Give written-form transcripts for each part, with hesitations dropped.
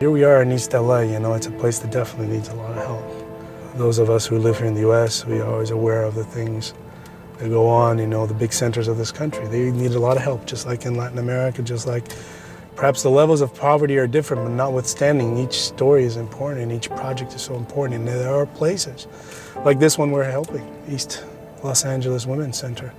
Here we are in East LA, it's a place that definitely needs a lot of help. Those of us who live here in the US, we are always aware of the things that go on, the big centers of this country. They need a lot of help, just like in Latin America, just like perhaps the levels of poverty are different, but notwithstanding, each story is important and each project is so important. And there are places like this one we're helping, East Los Angeles Women's Center.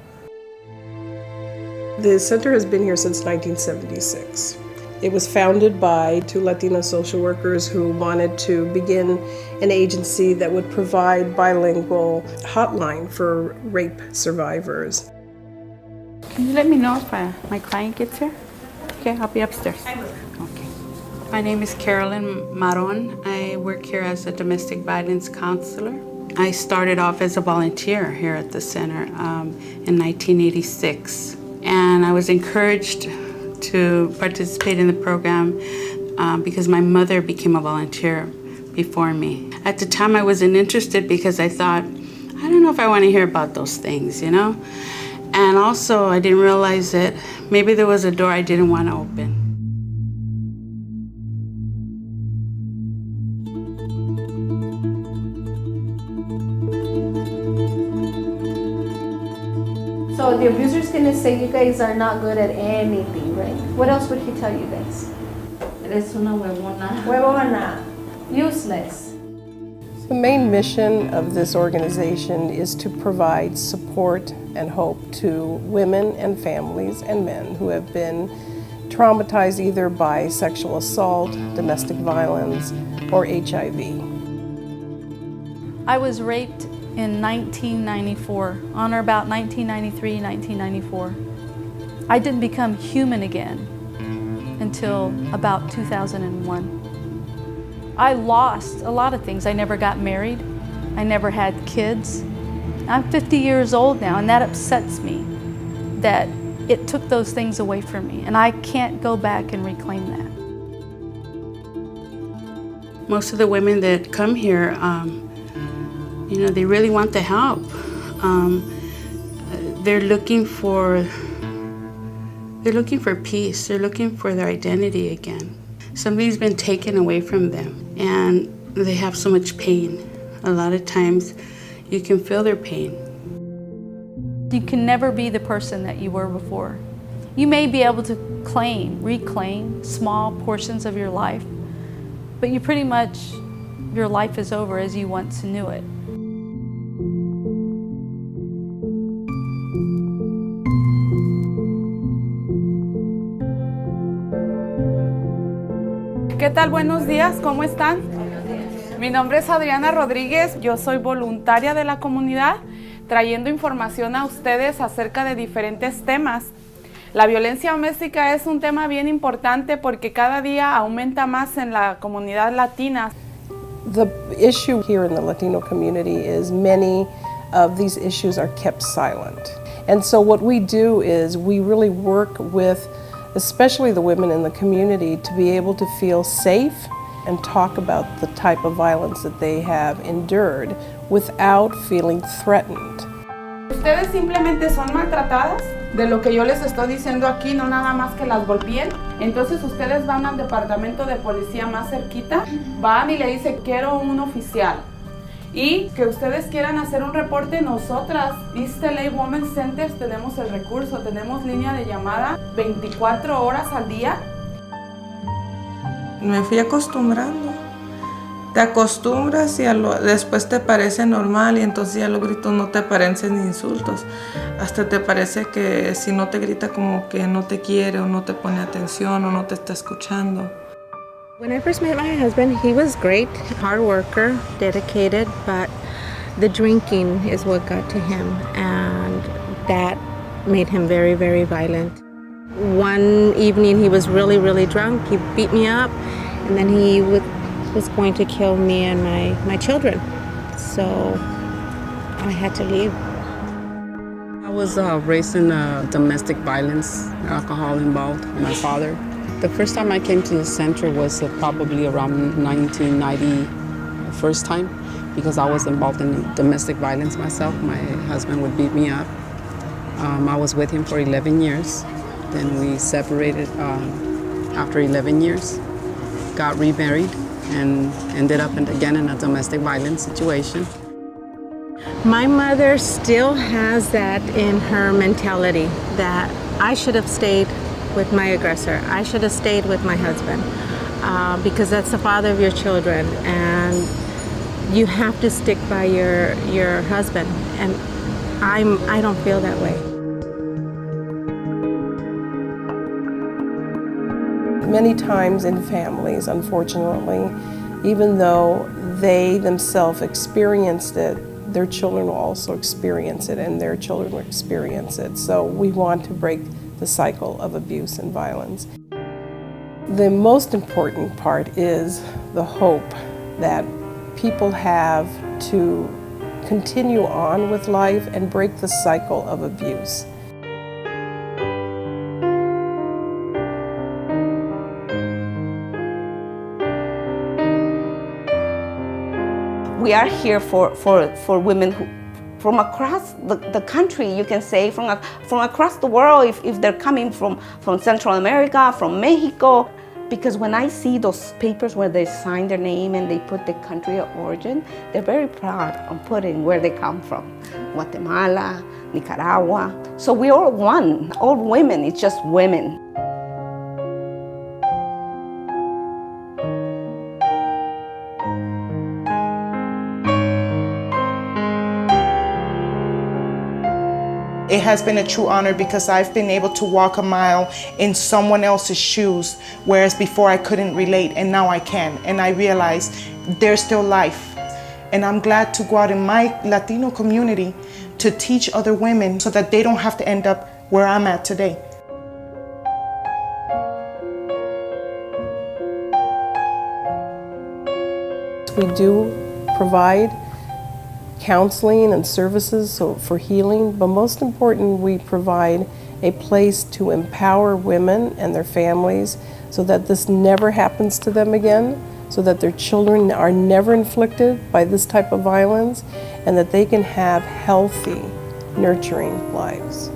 The center has been here since 1976. It was founded by two Latina social workers who wanted to begin an agency that would provide bilingual hotline for rape survivors. Can you let me know if my client gets here? Okay, I'll be upstairs. I will. Okay. My name is Carolyn Maron. I work here as a domestic violence counselor. I started off as a volunteer here at the center in 1986. And I was encouraged to participate in the program because my mother became a volunteer before me. At the time I wasn't interested because I thought, I don't know if I want to hear about those things, And also I didn't realize that maybe there was a door I didn't want to open. So the abuser's gonna say you guys are not good at anything, right? What else would he tell you guys? Eres una huevona. Huevona. Useless. The main mission of this organization is to provide support and hope to women and families and men who have been traumatized either by sexual assault, domestic violence, or HIV. I was raped in 1994, on or about 1993, 1994. I didn't become human again until about 2001. I lost a lot of things. I never got married. I never had kids. I'm 50 years old now, and that upsets me that it took those things away from me, and I can't go back and reclaim that. Most of the women that come here, they really want the help. They're looking for peace. They're looking for their identity again. Something's been taken away from them, and they have so much pain. A lot of times, you can feel their pain. You can never be the person that you were before. You may be able to reclaim small portions of your life, but your life is over as you once knew it. ¿Qué tal? Buenos días, ¿cómo están? Mi nombre es Adriana Rodríguez, yo soy voluntaria de la comunidad, trayendo información a ustedes acerca de diferentes temas. La violencia doméstica es un tema bien importante porque cada día aumenta más en la comunidad latina. The issue here in the Latino community is many of these issues are kept silent. And so what we do is we really work with especially the women in the community to be able to feel safe and talk about the type of violence that they have endured without feeling threatened. Ustedes simplemente son maltratadas de lo que yo les estoy diciendo aquí, no nada más que las golpeen. Entonces ustedes van al departamento de policía más cerquita, van y le dicen quiero un oficial. Y que ustedes quieran hacer un reporte, nosotras, East LA Women's Center, tenemos el recurso, tenemos línea de llamada 24 horas al día. Me fui acostumbrando. Te acostumbras y después te parece normal y entonces ya los gritos no te parecen ni insultos. Hasta te parece que si no te grita como que no te quiere o no te pone atención o no te está escuchando. When I first met my husband, he was great, hard worker, dedicated, but the drinking is what got to him, and that made him very, very violent. One evening he was really, really drunk. He beat me up, and then he was going to kill me and my children. So I had to leave. I was raised in domestic violence, alcohol involved, my father. The first time I came to the center was probably around 1990, first time, because I was involved in domestic violence myself. My husband would beat me up. I was with him for 11 years. Then we separated after 11 years. got remarried and ended up again in a domestic violence situation. My mother still has that in her mentality that I should have stayed with my aggressor. I should have stayed with my husband because that's the father of your children, and you have to stick by your husband. And I don't feel that way. Many times in families, unfortunately, even though they themselves experienced it, their children will also experience it, and their children will experience it. So we want to break the cycle of abuse and violence. The most important part is the hope that people have to continue on with life and break the cycle of abuse. We are here for women who, from across the country, you can say, from across the world, if they're coming from Central America, from Mexico. Because when I see those papers where they sign their name and they put the country of origin, they're very proud of putting where they come from. Guatemala, Nicaragua. So we're all one, all women, it's just women. It has been a true honor because I've been able to walk a mile in someone else's shoes, whereas before I couldn't relate, and now I can. And I realize there's still life. And I'm glad to go out in my Latino community to teach other women so that they don't have to end up where I'm at today. We do provide counseling and services for healing, but most important, we provide a place to empower women and their families so that this never happens to them again, so that their children are never inflicted by this type of violence, and that they can have healthy, nurturing lives.